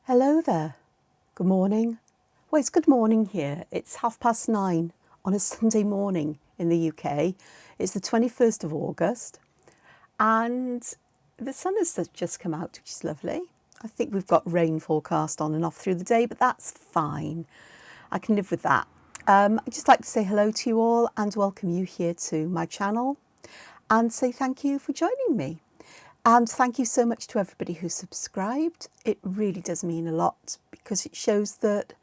Hello there. Good morning. Well, it's good morning here. It's 9:30 on a Sunday morning in the UK. It's the 21st of August and the sun has just come out, which is lovely. I think we've got rain forecast on and off through the day, but that's fine. I can live with that. I'd just like to say hello to you all and welcome you here to my channel and say thank you for joining me. And thank you so much to everybody who subscribed. It really does mean a lot because it shows that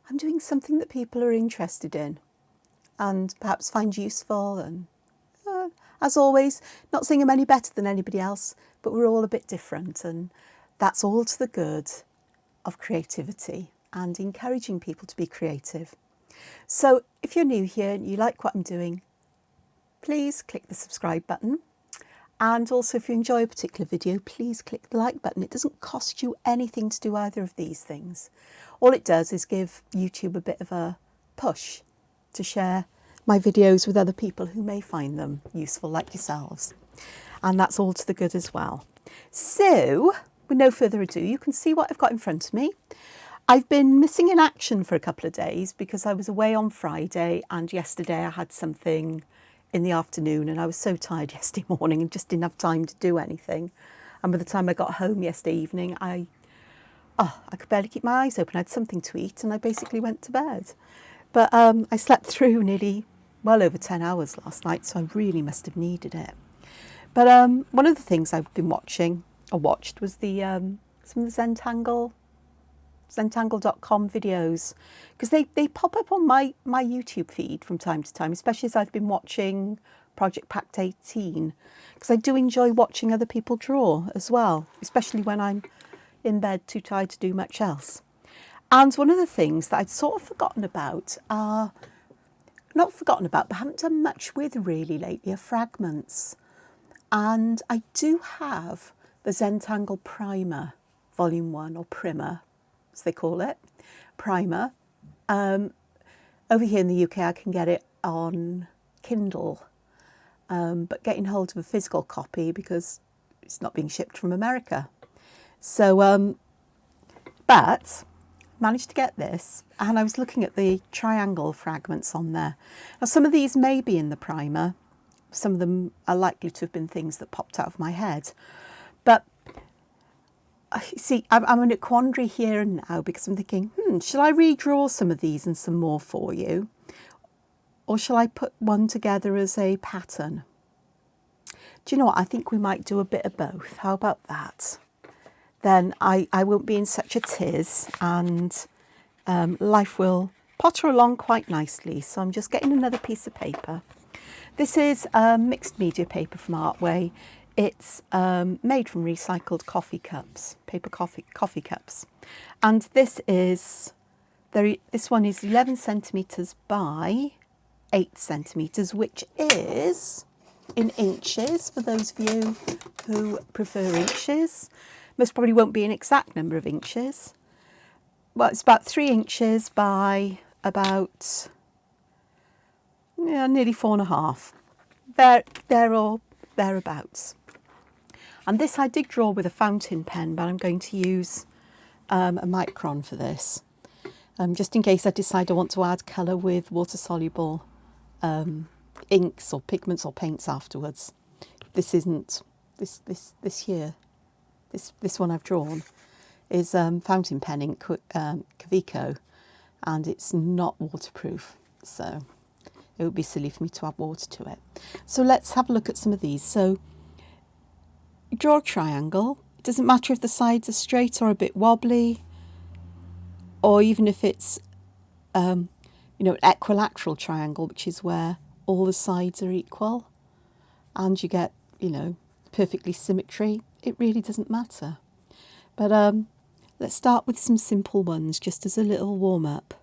I'm doing something that people are interested in and perhaps find useful. And as always, not saying I'm any better than anybody else, but we're all a bit different. And that's all to the good of creativity and encouraging people to be creative. So if you're new here and you like what I'm doing, please click the subscribe button. And also, if you enjoy a particular video, please click the like button. It doesn't cost you anything to do either of these things. All it does is give YouTube a bit of a push to share my videos with other people who may find them useful, like yourselves. And that's all to the good as well. So, with no further ado, you can see what I've got in front of me. I've been missing in action for a couple of days because I was away on Friday and yesterday I had something in the afternoon and I was so tired yesterday morning and just didn't have time to do anything. And by the time I got home yesterday evening, I could barely keep my eyes open. I had something to eat and I basically went to bed. But I slept through nearly well over 10 hours last night, so I really must have needed it. But one of the things I've been watching was the some of the Zentangle.com videos, because they pop up on my YouTube feed from time to time, especially as I've been watching Project Pact 18, because I do enjoy watching other people draw as well, especially when I'm in bed too tired to do much else. And one of the things that I'd sort of forgotten about, not forgotten about, but haven't done much with really lately, are fragments. And I do have the Zentangle Primer, Volume 1, or Primer, as they call it, primer. Over here in the UK, I can get it on Kindle, but getting hold of a physical copy because it's not being shipped from America. So, but managed to get this, and I was looking at the triangle fragments on there. Now, some of these may be in the primer. Some of them are likely to have been things that popped out of my head, but see, I'm in a quandary here and now because I'm thinking, shall I redraw some of these and some more for you? Or shall I put one together as a pattern? Do you know what? I think we might do a bit of both. How about that? Then I won't be in such a tiz and life will potter along quite nicely. So I'm just getting another piece of paper. This is mixed media paper from Artwyrd. It's made from recycled coffee cups, paper coffee cups. And this one is 11 centimetres by 8 centimetres, which is in inches for those of you who prefer inches. Most probably won't be an exact number of inches. Well, it's about 3 inches by about nearly 4.5. There or thereabouts. And this I did draw with a fountain pen, but I'm going to use a micron for this, just in case I decide I want to add colour with water-soluble inks or pigments or paints afterwards. This isn't this one I've drawn is fountain pen ink, Kavico, and it's not waterproof, so it would be silly for me to add water to it. So let's have a look at some of these. So draw a triangle. It doesn't matter if the sides are straight or a bit wobbly, or even if it's an equilateral triangle, which is where all the sides are equal and you get perfectly symmetry. It really doesn't matter. But let's start with some simple ones just as a little warm-up.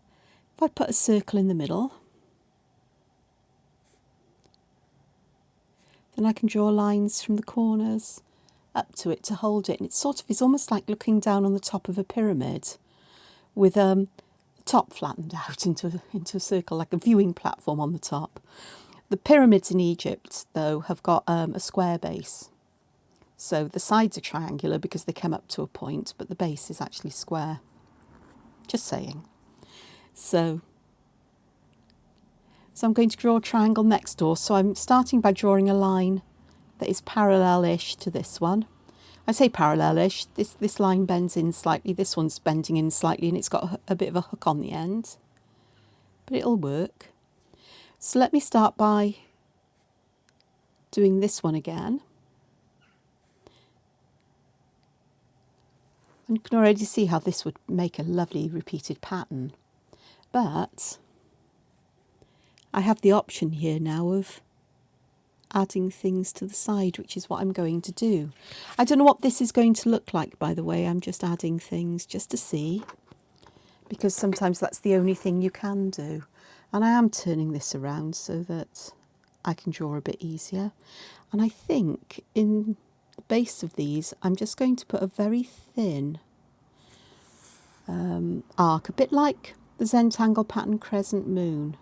If I put a circle in the middle, then I can draw lines from the corners up to it to hold it, and it's almost like looking down on the top of a pyramid with the top flattened out into a circle, like a viewing platform on the top. The pyramids in Egypt, though, have got a square base, So the sides are triangular because they come up to a point, but the base is actually square. Just saying. So I'm going to draw a triangle next door. So I'm starting by drawing a line that is parallel-ish to this one. I say parallel-ish, this line bends in slightly, this one's bending in slightly, and it's got a bit of a hook on the end, but it'll work. So let me start by doing this one again. And you can already see how this would make a lovely repeated pattern. But I have the option here now of adding things to the side, which is what I'm going to do. I don't know what this is going to look like, by the way. I'm just adding things just to see, because sometimes that's the only thing you can do. And I am turning this around so that I can draw a bit easier. And I think in the base of these, I'm just going to put a very thin arc, a bit like the Zentangle pattern Crescent Moon.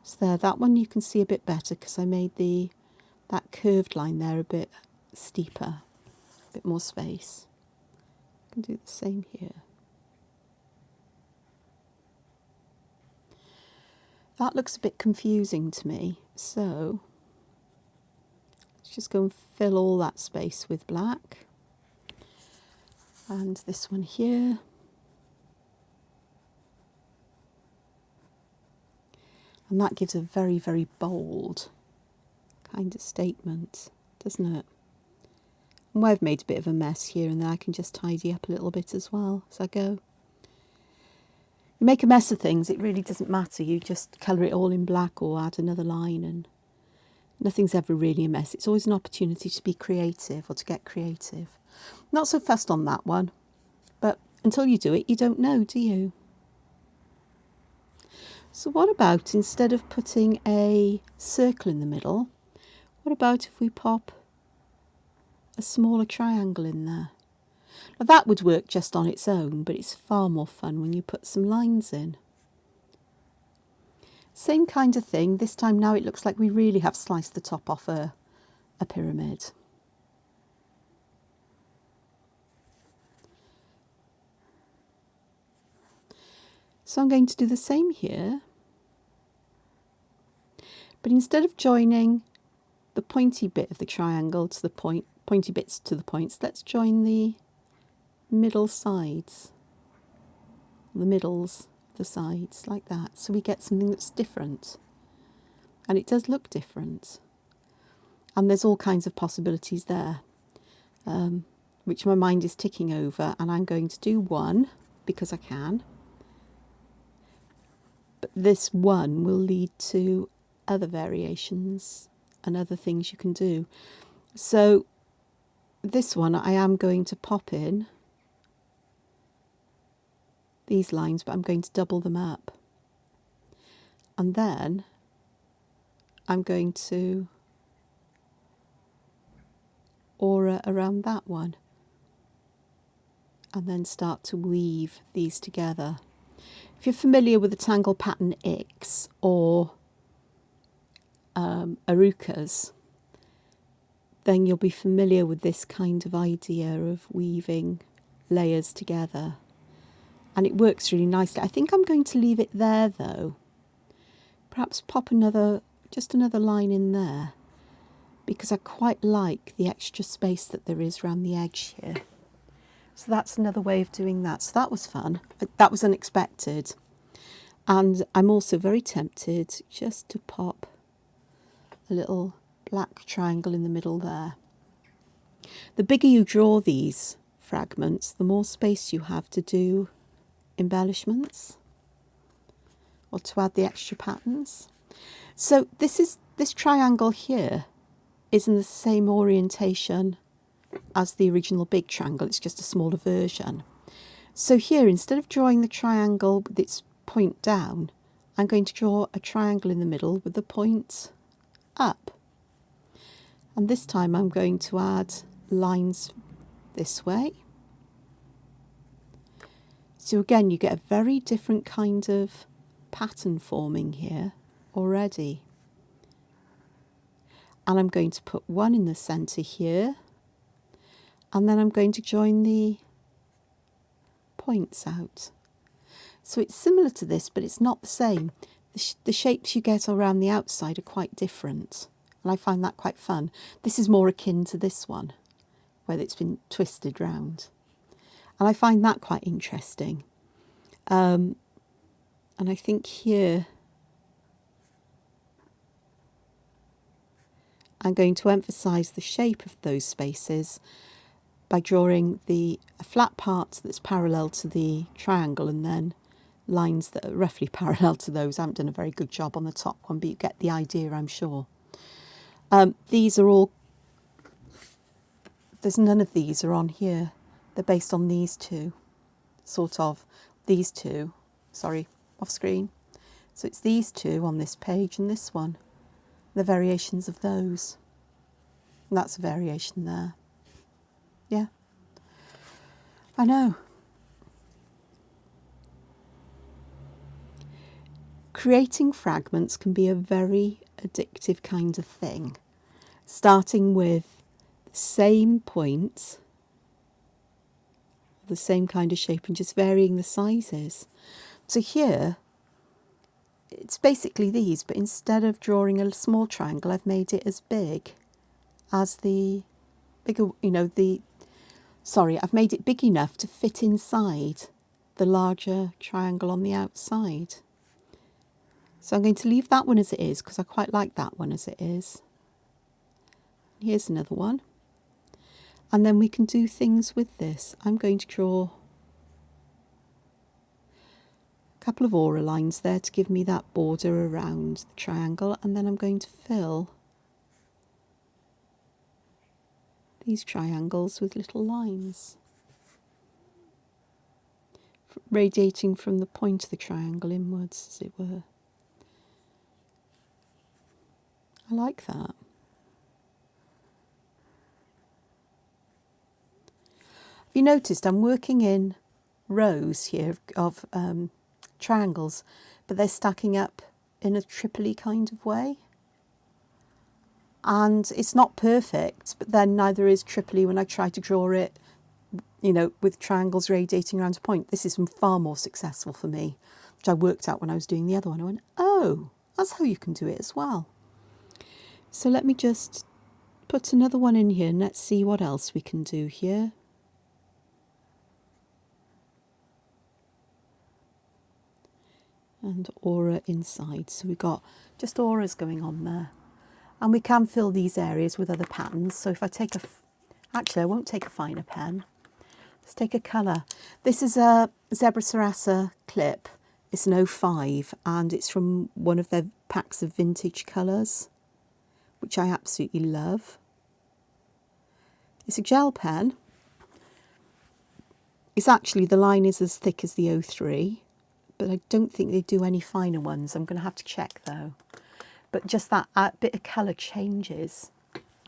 So there, that one you can see a bit better because I made that curved line there a bit steeper, a bit more space. I can do the same here. That looks a bit confusing to me, so let's just go and fill all that space with black. And this one here. And that gives a very, very bold kind of statement, doesn't it? And where I've made a bit of a mess here and there, I can just tidy up a little bit as well as I go. You make a mess of things, it really doesn't matter. You just colour it all in black or add another line, and nothing's ever really a mess. It's always an opportunity to be creative or to get creative. Not so fussed on that one, but until you do it, you don't know, do you? So what about, instead of putting a circle in the middle, what about if we pop a smaller triangle in there? Now that would work just on its own, but it's far more fun when you put some lines in. Same kind of thing, this time now it looks like we really have sliced the top off a pyramid. So I'm going to do the same here, but instead of joining the pointy bit of the triangle to the pointy bits to the points, let's join the middle sides, the middles, the sides, like that. So we get something that's different. And it does look different. And there's all kinds of possibilities there, which my mind is ticking over. And I'm going to do one, because I can. But this one will lead to other variations and other things you can do. So this one I am going to pop in these lines, but I'm going to double them up. And then I'm going to aura around that one. And then start to weave these together. If you're familiar with the Tangle Pattern X or Arukas, then you'll be familiar with this kind of idea of weaving layers together. And it works really nicely. I think I'm going to leave it there though. Perhaps pop just another line in there, because I quite like the extra space that there is around the edge here. So that's another way of doing that. So that was fun. That was unexpected. And I'm also very tempted just to pop a little black triangle in the middle there. The bigger you draw these fragments, the more space you have to do embellishments or to add the extra patterns. So this triangle here is in the same orientation as the original big triangle. It's just a smaller version. So here, instead of drawing the triangle with its point down, I'm going to draw a triangle in the middle with the point up. And this time I'm going to add lines this way. So again, you get a very different kind of pattern forming here already. And I'm going to put one in the centre here, and then I'm going to join the points out. So it's similar to this, but it's not the same. The shapes you get around the outside are quite different, and I find that quite fun. This is more akin to this one, where it's been twisted round, and I find that quite interesting. And I think here I'm going to emphasise the shape of those spaces by drawing a flat part that's parallel to the triangle, and then lines that are roughly parallel to those. I haven't done a very good job on the top one, but you get the idea, I'm sure. These are all, there's none of these are on here. They're based on these two, sort of. These two, sorry, off screen. So it's these two on this page and this one. The variations of those. And that's a variation there. Yeah. I know. Creating fragments can be a very addictive kind of thing, starting with the same point, the same kind of shape, and just varying the sizes. So here, it's basically these, but instead of drawing a small triangle, I've made it as big as the bigger, I've made it big enough to fit inside the larger triangle on the outside. So I'm going to leave that one as it is because I quite like that one as it is. Here's another one. And then we can do things with this. I'm going to draw a couple of aura lines there to give me that border around the triangle, and then I'm going to fill these triangles with little lines radiating from the point of the triangle inwards, as it were. I like that. Have you noticed I'm working in rows here of triangles, but they're stacking up in a triply kind of way? And it's not perfect, but then neither is triply when I try to draw it, with triangles radiating around a point. This is far more successful for me, which I worked out when I was doing the other one. I went, oh, that's how you can do it as well. So let me just put another one in here and let's see what else we can do here. And aura inside. So we've got just auras going on there. And we can fill these areas with other patterns. So if I take actually I won't take a finer pen. Let's take a colour. This is a Zebra Sarasa clip. It's an 05 and it's from one of their packs of vintage colours, which I absolutely love. It's a gel pen. It's actually, the line is as thick as the 03, but I don't think they do any finer ones. I'm going to have to check though. But just that bit of colour changes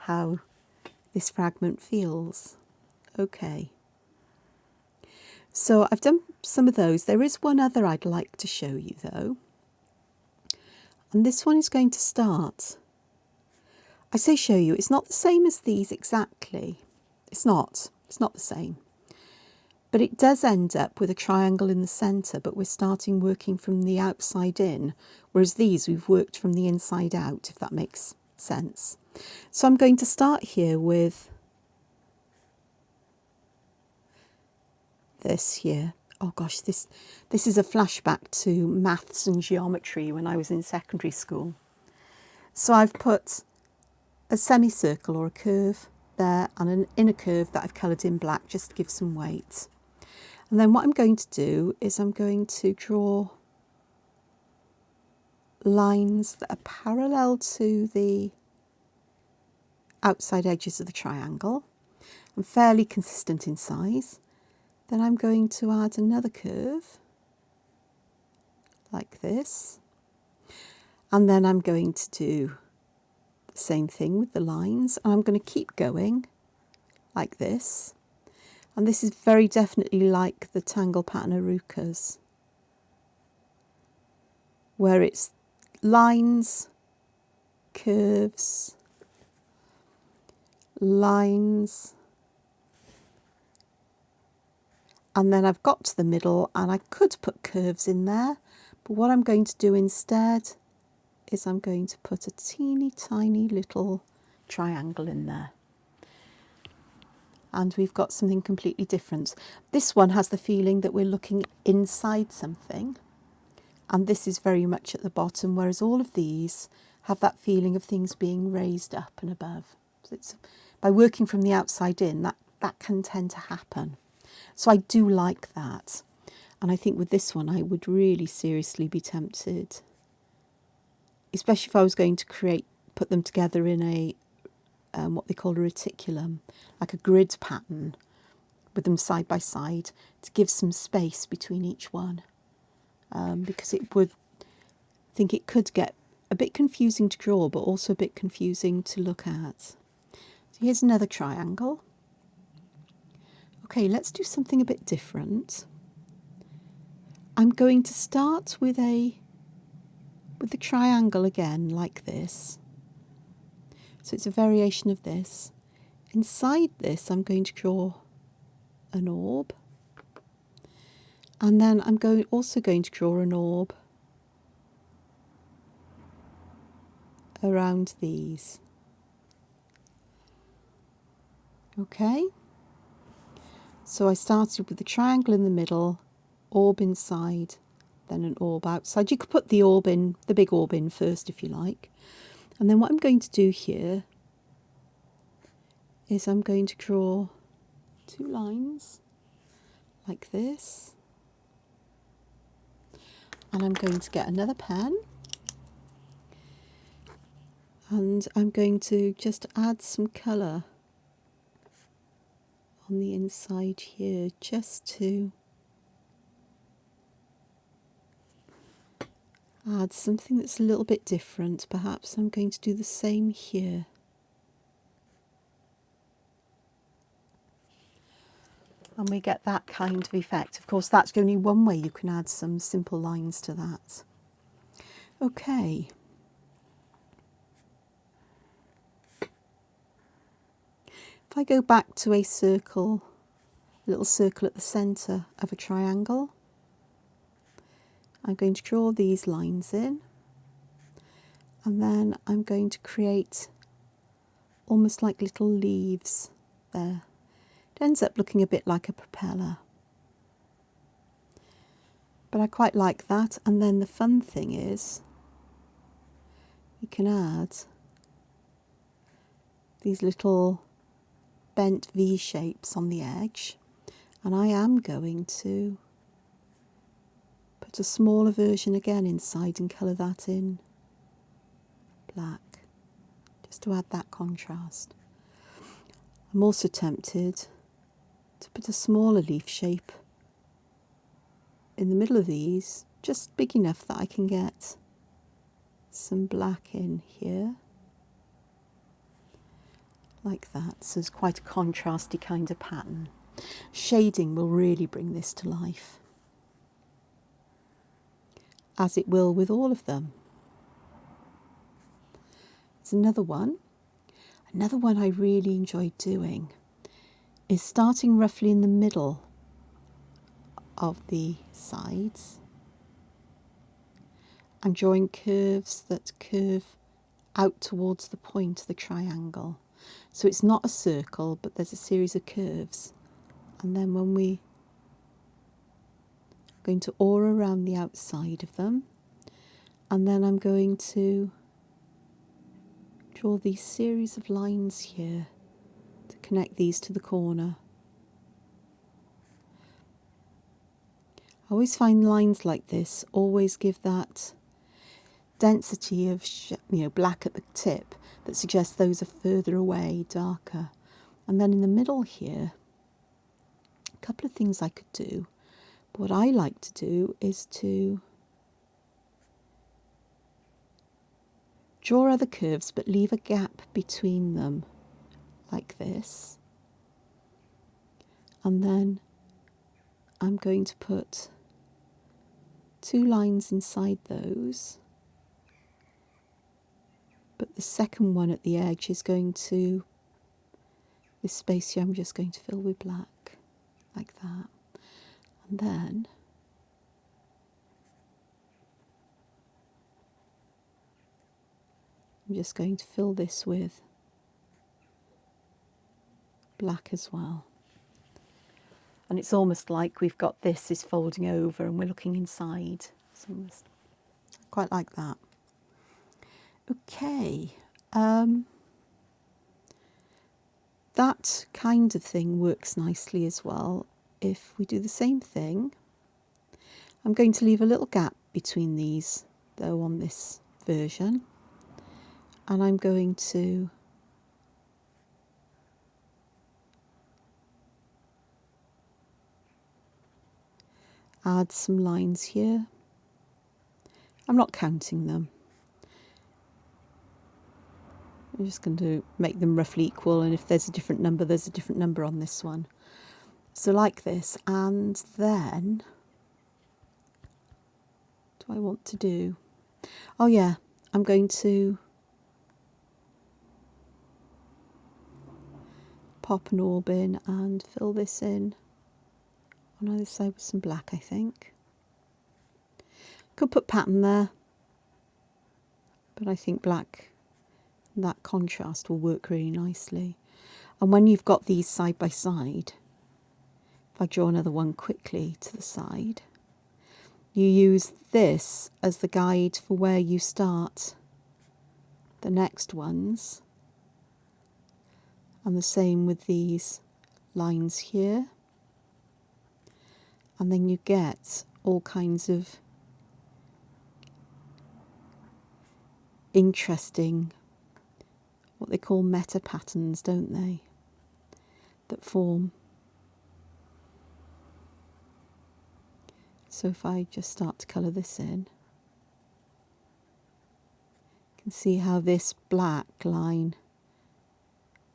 how this fragment feels. Okay. So I've done some of those. There is one other I'd like to show you though. And this one is going to start. I say show you, it's not the same as these exactly. It's not the same. But it does end up with a triangle in the centre, but we're starting working from the outside in, whereas these we've worked from the inside out, if that makes sense. So I'm going to start here with this here. Oh gosh, this is a flashback to maths and geometry when I was in secondary school. So I've put a semicircle or a curve there and an inner curve that I've coloured in black just to give some weight. And then what I'm going to do is I'm going to draw lines that are parallel to the outside edges of the triangle and fairly consistent in size. Then I'm going to add another curve like this. And then I'm going to do the same thing with the lines. And I'm going to keep going like this. And this is very definitely like the Tangle pattern Arukas, where it's lines, curves, lines, And then I've got to the middle, and I could put curves in there, but what I'm going to do instead is I'm going to put a teeny tiny little triangle in there. And we've got something completely different. This one has the feeling that we're looking inside something, and this is very much at the bottom, whereas all of these have that feeling of things being raised up and above. So it's, by working from the outside in, that can tend to happen. So I do like that. And I think with this one, I would really seriously be tempted, especially if I was going to put them together in a what they call a reticulum, like a grid pattern, with them side by side, to give some space between each one, because it would, I think it could get a bit confusing to draw, but also a bit confusing to look at. So here's another triangle. Okay, let's do something a bit different. I'm going to start with the triangle again, like this. So it's a variation of this. Inside this, I'm going to draw an orb. And then I'm also going to draw an orb around these. Okay? So I started with the triangle in the middle, orb inside, then an orb outside. You could put the orb in, the big orb in first if you like. And then what I'm going to do here is I'm going to draw 2 lines like this. And I'm going to get another pen. And I'm going to just add some colour on the inside here, just to add something that's a little bit different. Perhaps I'm going to do the same here. And we get that kind of effect. Of course, that's only one way you can add some simple lines to that. Okay. If I go back to a circle, a little circle at the centre of a triangle, I'm going to draw these lines in, and then I'm going to create almost like little leaves there. It ends up looking a bit like a propeller. But I quite like that. And then the fun thing is you can add these little bent V shapes on the edge. And I am going to put a smaller version again inside and colour that in black, just to add that contrast. I'm also tempted to put a smaller leaf shape in the middle of these, just big enough that I can get some black in here, like that. So it's quite a contrasty kind of pattern. Shading will really bring this to life, as it will with all of them. There's another one. Another one I really enjoyed doing is starting roughly in the middle of the sides and drawing curves that curve out towards the point of the triangle. So it's not a circle, but there's a series of curves. And then when we're going to aura around the outside of them, and then I'm going to draw these series of lines here to connect these to the corner. I always find lines like this always give that density of black at the tip that suggests those are further away, darker. And then in the middle here, a couple of things I could do. But what I like to do is to draw other curves but leave a gap between them, like this. And then I'm going to put 2 lines inside those. But the second one at the edge is going to, this space here I'm just going to fill with black, like that. And then I'm just going to fill this with black as well. And it's almost like we've got this is folding over and we're looking inside. So I quite like that. Okay, that kind of thing works nicely as well. If we do the same thing, I'm going to leave a little gap between these though on this version, and I'm going to add some lines here. I'm not counting them. I'm just going to make them roughly equal, and if there's a different number, there's a different number on this one. So like this, and then what do I want to do? Oh yeah, I'm going to pop an orb in and fill this in on either side with some black, I think. Could put pattern there, but I think black, that contrast will work really nicely. And when you've got these side by side, if I draw another one quickly to the side, you use this as the guide for where you start the next ones. And the same with these lines here. And then you get all kinds of interesting, what they call meta patterns, don't they, that form. So if I just start to colour this in, you can see how this black line,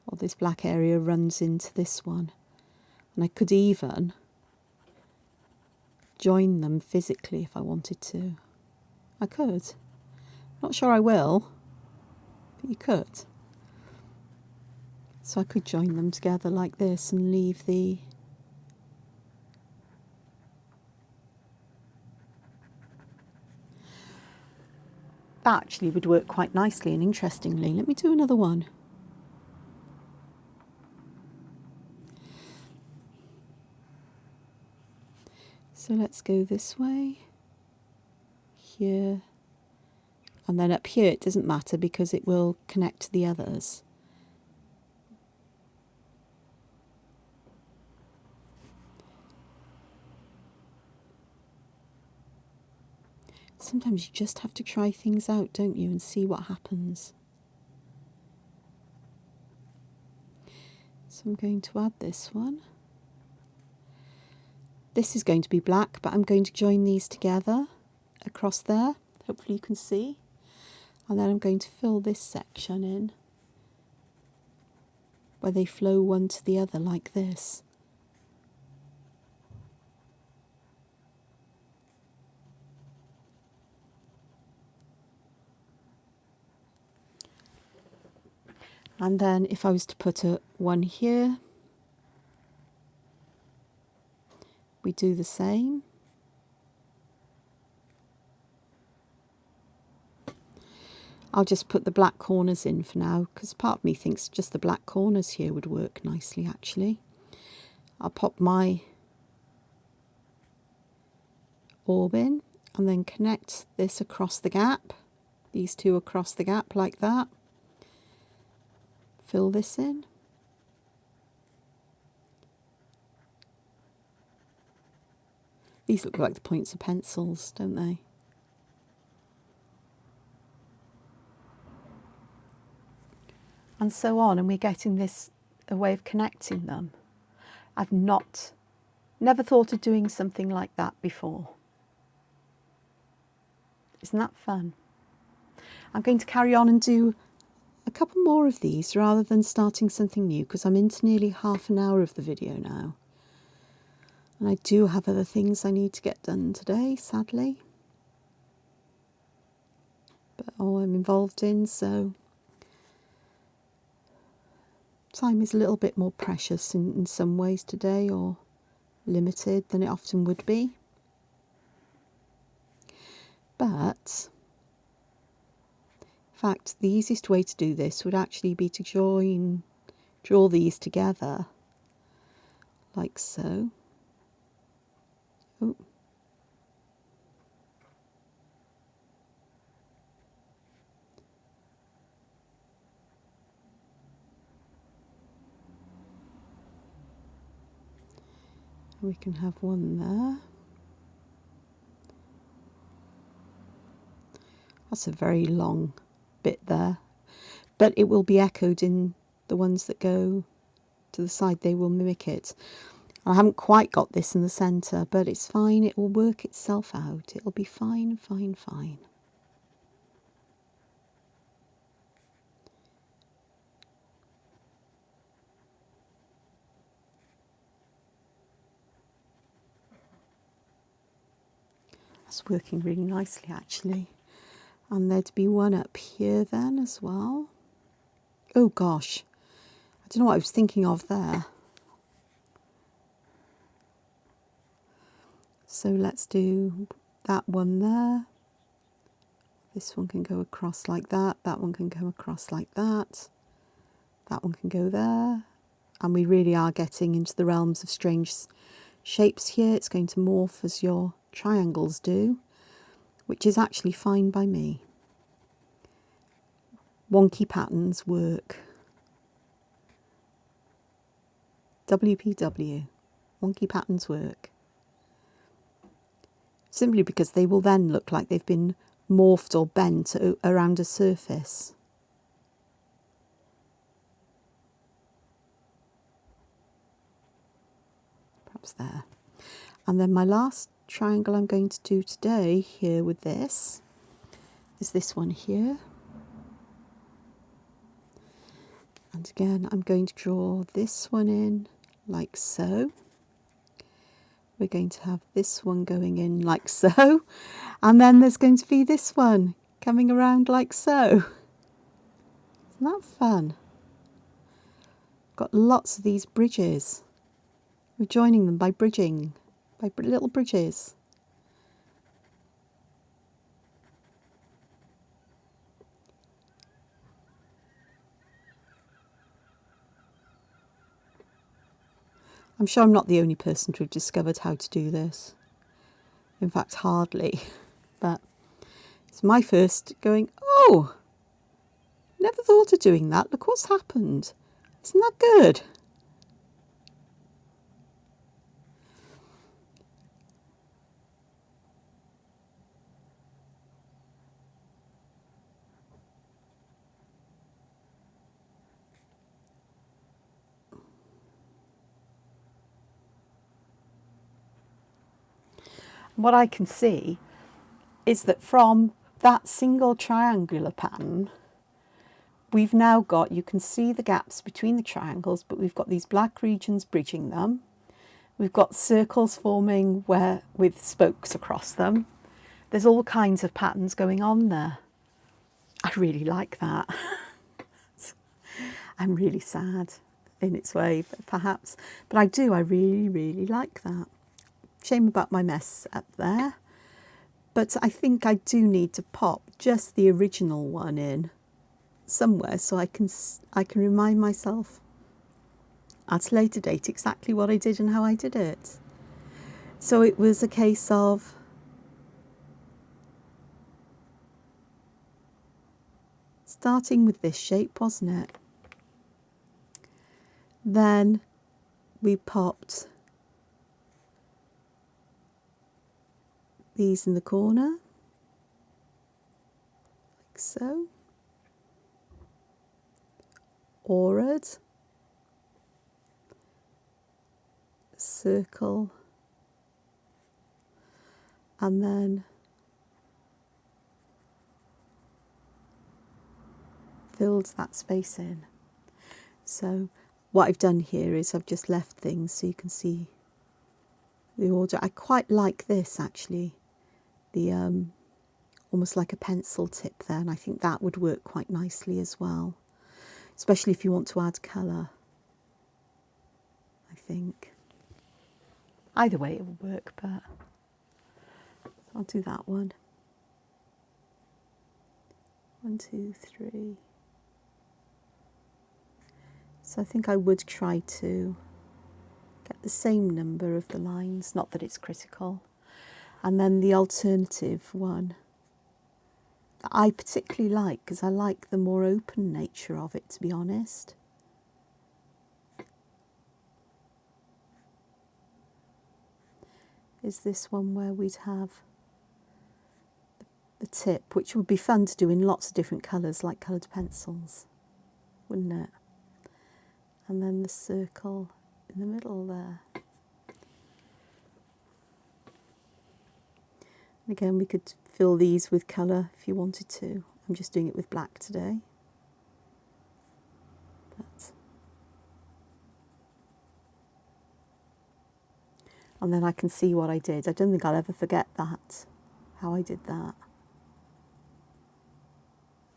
or this black area, runs into this one. And I could even join them physically if I wanted to. I could. Not sure I will, but you could. So I could join them together like this and leave the that actually would work quite nicely and interestingly. Let me do another one. So let's go this way, here, and then up here it doesn't matter because it will connect to the others. Sometimes you just have to try things out, don't you, and see what happens. So I'm going to add this one. This is going to be black, but I'm going to join these together across there. Hopefully you can see. And then I'm going to fill this section in where they flow one to the other like this. And then if I was to put a one here, we do the same. I'll just put the black corners in for now because part of me thinks just the black corners here would work nicely actually. I'll pop my orb in and then connect this across the gap, these two across the gap like that. Fill this in. These look like the points of pencils, don't they? And so on, and we're getting this a way of connecting them. I've never thought of doing something like that before. Isn't that fun? I'm going to carry on and do a couple more of these rather than starting something new because I'm into nearly half an hour of the video now. And I do have other things I need to get done today, sadly. But I'm involved in, so time is a little bit more precious in some ways today, or limited than it often would be. But in fact, the easiest way to do this would actually be to draw these together like so. Oh. We can have one there. That's a very long bit there, but it will be echoed in the ones that go to the side. They will mimic it. I haven't quite got this in the centre, but it's fine. It will work itself out. It'll be fine, fine, fine. That's working really nicely, actually. And there'd be one up here then as well. Oh gosh, I don't know what I was thinking of there. So let's do that one there. This one can go across like that. That one can go across like that. That one can go there. And we really are getting into the realms of strange shapes here. It's going to morph as your triangles do, which is actually fine by me. Wonky patterns work. WPW. Wonky patterns work. Simply because they will then look like they've been morphed or bent around a surface. Perhaps there. And then my last triangle I'm going to do today here with this is this one here. And again, I'm going to draw this one in like so. We're going to have this one going in like so. And then there's going to be this one coming around like so. Isn't that fun? Got lots of these bridges. We're joining them by bridging, by little bridges. I'm sure I'm not the only person to have discovered how to do this. In fact, hardly. But it's my first going, oh, never thought of doing that. Look what's happened. Isn't that good? What I can see is that from that single triangular pattern, we've now got, you can see the gaps between the triangles, but we've got these black regions bridging them. We've got circles forming with spokes across them. There's all kinds of patterns going on there. I really like that. I'm really sad in its way, perhaps, but I really, really like that. Shame about my mess up there, but I think I do need to pop just the original one in somewhere so I can remind myself at a later date exactly what I did and how I did it. So it was a case of starting with this shape, wasn't it? Then we popped these in the corner, like so. Artwyrd, circle, and then filled that space in. So what I've done here is I've just left things so you can see the order. I quite like this actually, the almost like a pencil tip there, and I think that would work quite nicely as well, especially if you want to add colour, I think. Either way it will work, but I'll do that one. 1, 2, 3. So I think I would try to get the same number of the lines, not that it's critical. And then the alternative one that I particularly like, because I like the more open nature of it, to be honest. Is this one where we'd have the tip, which would be fun to do in lots of different colours, like coloured pencils, wouldn't it? And then the circle in the middle there. And again, we could fill these with colour if you wanted to. I'm just doing it with black today. And then I can see what I did. I don't think I'll ever forget that, how I did that.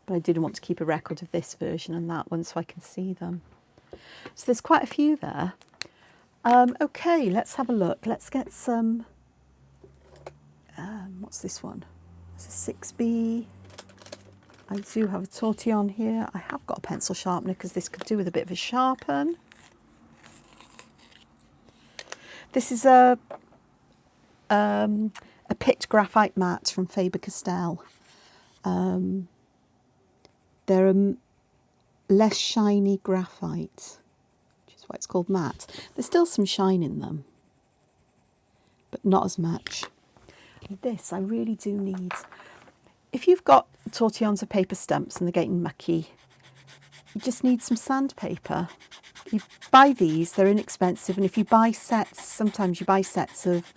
But I did want to keep a record of this version and that one so I can see them. So there's quite a few there. Okay, let's have a look. Let's get some, what's this one? It's a 6B. I do have a tortillon here. I have got a pencil sharpener because this could do with a bit of a sharpen. This is a picked graphite mat from Faber-Castell. They're a less shiny graphite, which is why it's called matte. There's still some shine in them, but not as much. And this I really do need. If you've got tortillons of paper stumps and they're getting mucky, you just need some sandpaper. You buy these, they're inexpensive, and if you buy sets, sometimes you buy sets of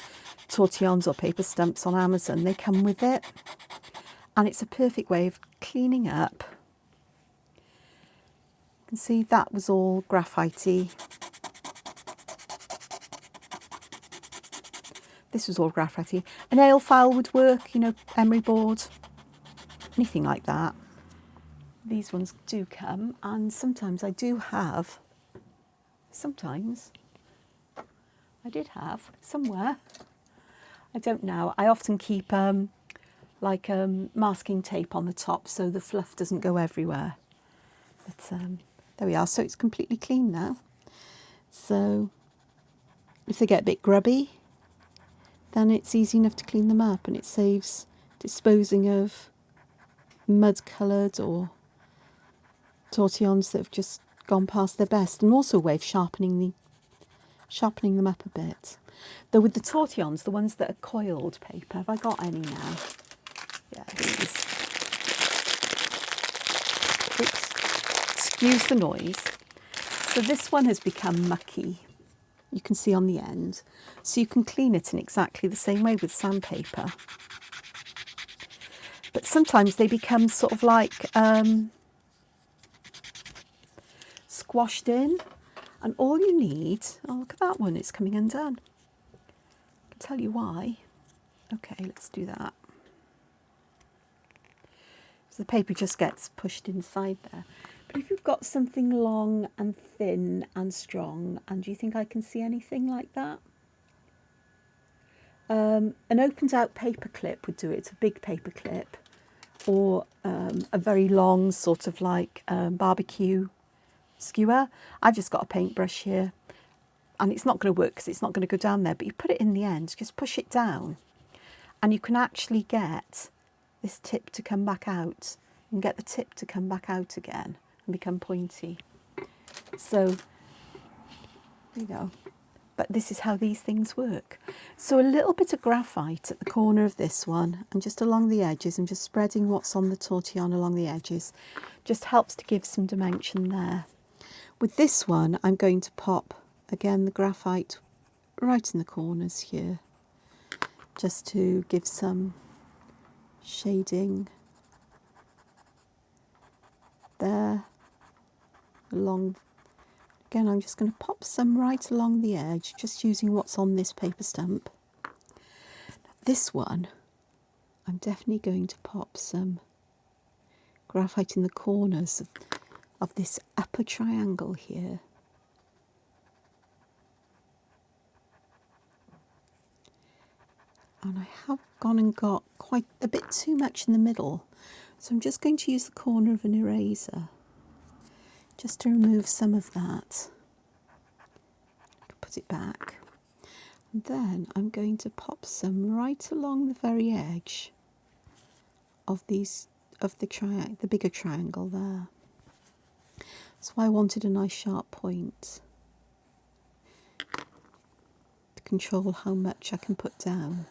tortillons or paper stumps on Amazon, they come with it. And it's a perfect way of cleaning up. You can see that was all graphite-y. This was all graphite-y. A nail file would work, you know, emery board, anything like that. These ones do come, and sometimes I do have, sometimes I did have somewhere, I don't know, I often keep like masking tape on the top so the fluff doesn't go everywhere. But there we are, so it's completely clean now. So if they get a bit grubby, then it's easy enough to clean them up, and it saves disposing of mud coloured or tortillons that have just gone past their best, and also a way of sharpening them up a bit. Though with the tortillons, the ones that are coiled paper, have I got any now? Yeah, these. Oops, excuse the noise. So this one has become mucky, you can see on the end. So you can clean it in exactly the same way with sandpaper. But sometimes they become sort of like squashed in, and all you need, oh look at that one, it's coming undone. I can tell you why. Okay, let's do that. So the paper just gets pushed inside there. But if you've got something long and thin and strong, and do you think I can see anything like that? An opened out paper clip would do it, a big paper clip, or a very long sort of like barbecue skewer. I've just got a paintbrush here, and it's not going to work because it's not going to go down there, but you put it in the end, just push it down, and you can actually get this tip to come back out, and get the tip to come back out again and become pointy. So there you go. But this is how these things work. So a little bit of graphite at the corner of this one, and just along the edges, and just spreading what's on the tortillon along the edges, just helps to give some dimension there. With this one, I'm going to pop, again, the graphite right in the corners here, just to give some shading there. Along, again, I'm just going to pop some right along the edge, just using what's on this paper stump. This one, I'm definitely going to pop some graphite in the corners of this upper triangle here. And I have gone and got quite a bit too much in the middle. So I'm just going to use the corner of an eraser just to remove some of that. Put it back. And then I'm going to pop some right along the very edge of these, of the bigger triangle there. That's why I wanted a nice sharp point to control how much I can put down.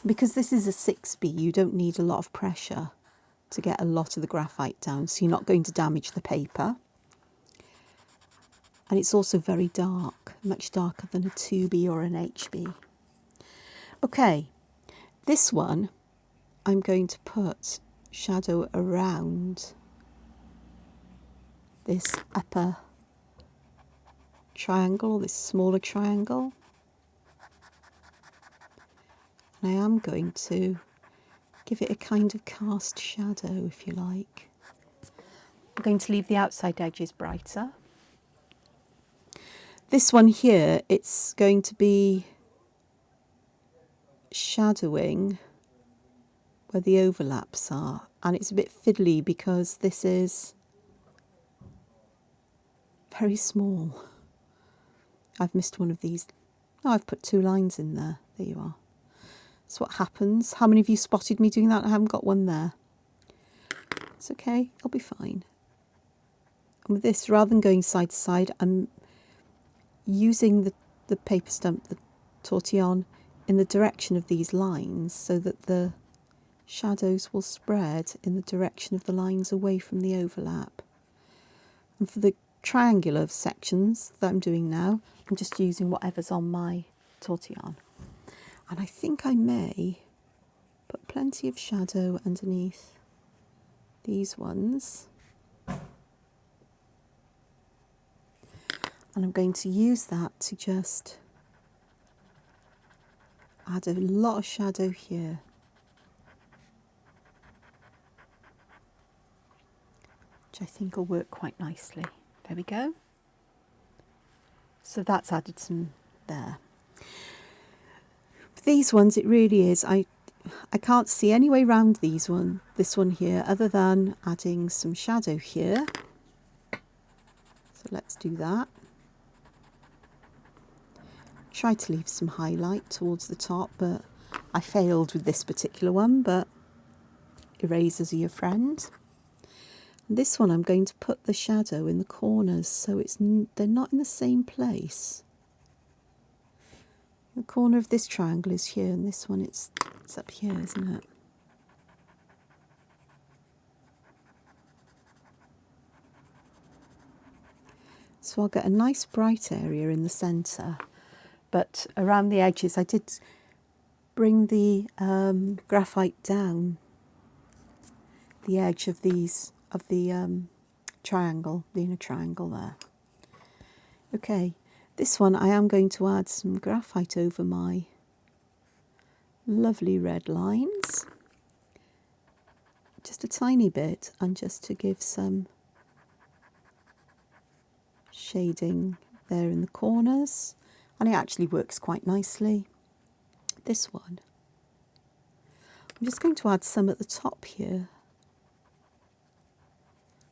Because this is a 6B, you don't need a lot of pressure to get a lot of the graphite down, so you're not going to damage the paper. And it's also very dark, much darker than a 2B or an HB. Okay, this one I'm going to put shadow around this upper triangle, this smaller triangle. And I am going to give it a kind of cast shadow, if you like. I'm going to leave the outside edges brighter. This one here, it's going to be shadowing where the overlaps are. And it's a bit fiddly because this is very small. I've missed one of these. Oh, I've put 2 lines in there. There you are. That's what happens. How many of you spotted me doing that? I haven't got one there. It's okay, I'll be fine. And with this, rather than going side to side, I'm using the paper stump, the tortillon, in the direction of these lines so that the shadows will spread in the direction of the lines away from the overlap. And for the triangular sections that I'm doing now, I'm just using whatever's on my tortillon. And I think I may put plenty of shadow underneath these ones. And I'm going to use that to just add a lot of shadow here. Which I think will work quite nicely. There we go. So that's added some there. These ones, it really is, I can't see any way around this one here, other than adding some shadow here. So let's do that. Try to leave some highlight towards the top, but I failed with this particular one, but erasers are your friend. And this one I'm going to put the shadow in the corners so they're not in the same place. The corner of this triangle is here, and this one it's up here, isn't it? So I'll get a nice bright area in the centre, but around the edges I did bring the graphite down the edge of the triangle, the inner triangle there. Okay. This one I am going to add some graphite over my lovely red lines. Just a tiny bit, and just to give some shading there in the corners. And it actually works quite nicely. This one, I'm just going to add some at the top here.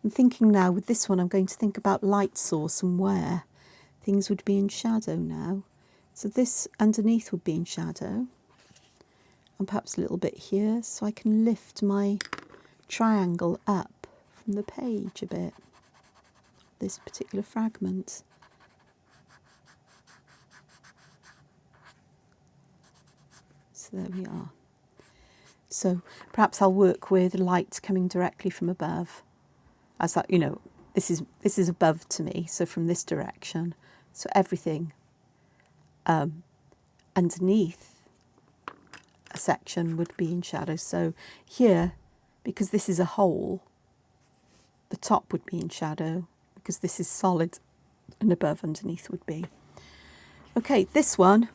I'm thinking now with this one I'm going to think about light source and where things would be in shadow now. So this underneath would be in shadow, and perhaps a little bit here, so I can lift my triangle up from the page a bit, this particular fragment. So there we are. So perhaps I'll work with light coming directly from above, as that, you know, this is above to me, so from this direction. So everything underneath a section would be in shadow. So here, because this is a hole, the top would be in shadow, because this is solid, and above underneath would be. Okay, this one,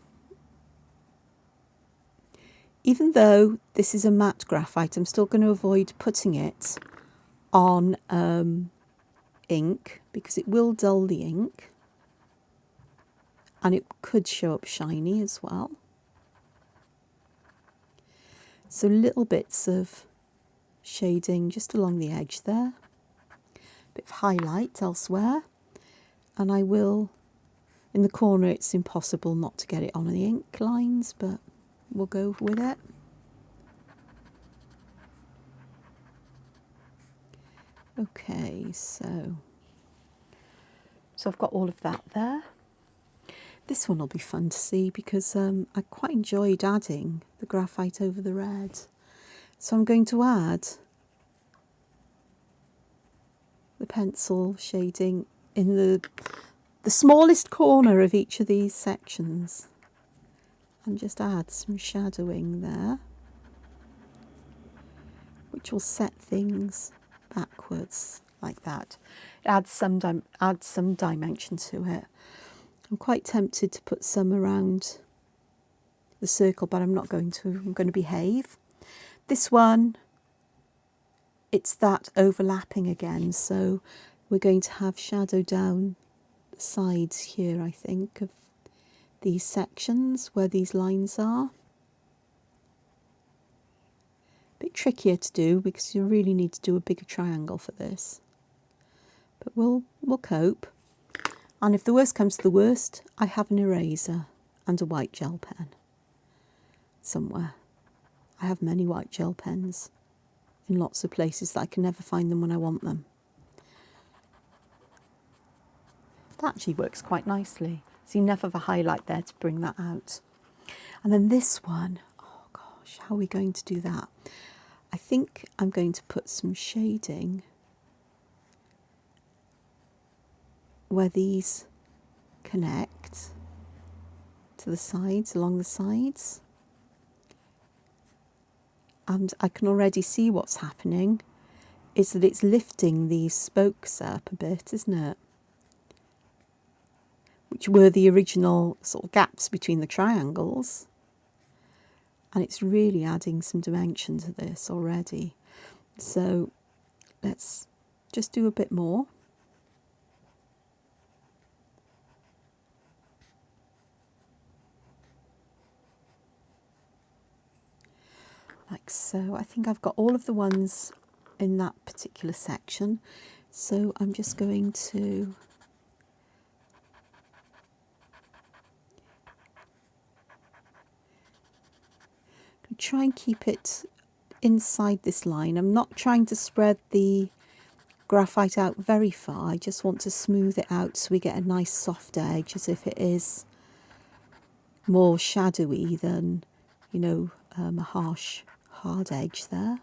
even though this is a matte graphite, I'm still going to avoid putting it on ink, because it will dull the ink. And it could show up shiny as well. So little bits of shading just along the edge there, a bit of highlight elsewhere, and I will, in the corner it's impossible not to get it on the ink lines, but we'll go with it. Okay, so I've got all of that there. This one will be fun to see because I quite enjoyed adding the graphite over the red. So I'm going to add the pencil shading in the smallest corner of each of these sections, and just add some shadowing there, which will set things backwards like that. Add some dimension to it. I'm quite tempted to put some around the circle, but I'm not going to. I'm going to behave. This one, it's that overlapping again, so we're going to have shadow down the sides here, I think, of these sections where these lines are. A bit trickier to do because you really need to do a bigger triangle for this, but we'll cope. And if the worst comes to the worst, I have an eraser and a white gel pen somewhere. I have many white gel pens in lots of places that I can never find them when I want them. That actually works quite nicely. See, enough of a highlight there to bring that out. And then this one, oh gosh, how are we going to do that? I think I'm going to put some shading where these connect to the sides, along the sides. And I can already see what's happening is that it's lifting these spokes up a bit, isn't it? Which were the original sort of gaps between the triangles. And it's really adding some dimension to this already. So let's just do a bit more. Like so. I think I've got all of the ones in that particular section. So I'm just going to try and keep it inside this line. I'm not trying to spread the graphite out very far. I just want to smooth it out so we get a nice soft edge, as if it is more shadowy than, you know, a harsh, hard edge there.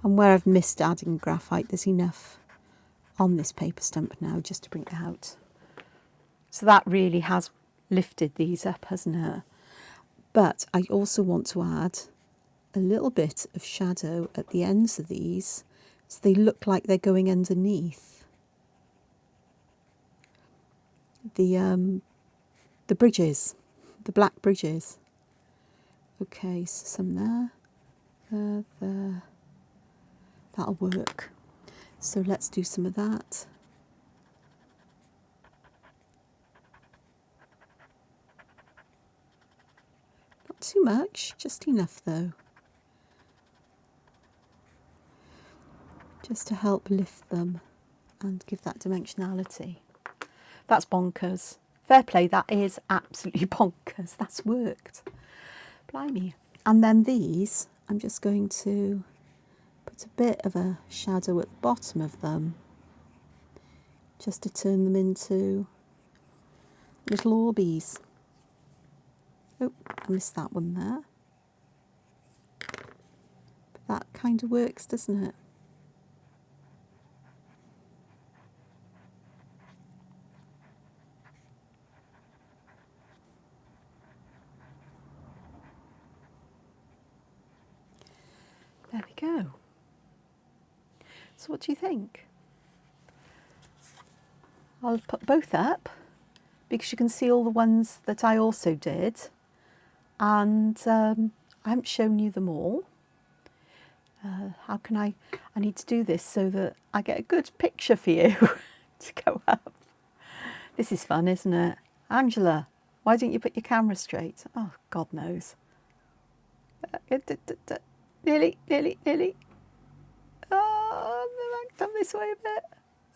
And where I've missed adding graphite, there's enough on this paper stump now just to bring it out. So that really has lifted these up, hasn't it? But I also want to add a little bit of shadow at the ends of these so they look like they're going underneath the bridges, the black bridges. Okay, so some there. That'll work. So let's do some of that. Not too much, just enough though. Just to help lift them and give that dimensionality. That's bonkers. Fair play, that is absolutely bonkers. That's worked. Blimey. And then these, I'm just going to put a bit of a shadow at the bottom of them, just to turn them into little orbies. Oh, I missed that one there. But that kind of works, doesn't it? There we go. So what do you think? I'll put both up because you can see all the ones that I also did, and I haven't shown you them all. How can I need to do this so that I get a good picture for you to go up. This is fun, isn't it? Angela, why didn't you put your camera straight? Oh, God knows. Nearly, nearly, nearly. Oh, I've done this way a bit.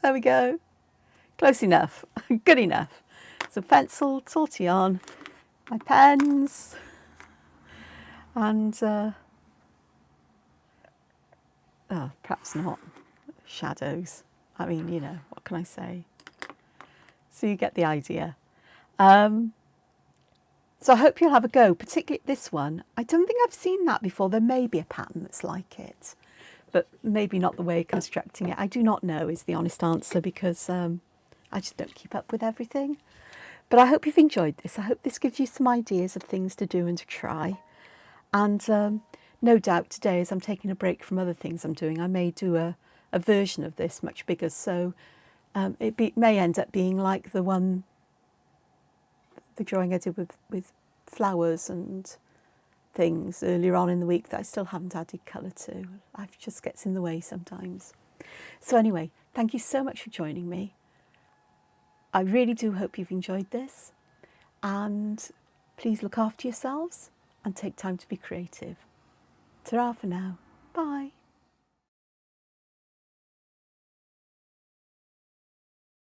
There we go. Close enough. Good enough. So pencil, torty on, my pens, and oh, perhaps not shadows. I mean, you know, what can I say? So you get the idea. So I hope you'll have a go, particularly this one. I don't think I've seen that before. There may be a pattern that's like it, but maybe not the way of constructing it. I do not know is the honest answer, because I just don't keep up with everything. But I hope you've enjoyed this. I hope this gives you some ideas of things to do and to try. And no doubt today, as I'm taking a break from other things I'm doing, I may do a version of this much bigger. So it may end up being like the drawing I did with flowers and things earlier on in the week that I still haven't added colour to. Life just gets in the way sometimes. So anyway, thank you so much for joining me. I really do hope you've enjoyed this, and please look after yourselves and take time to be creative. Ta-ra for now. Bye.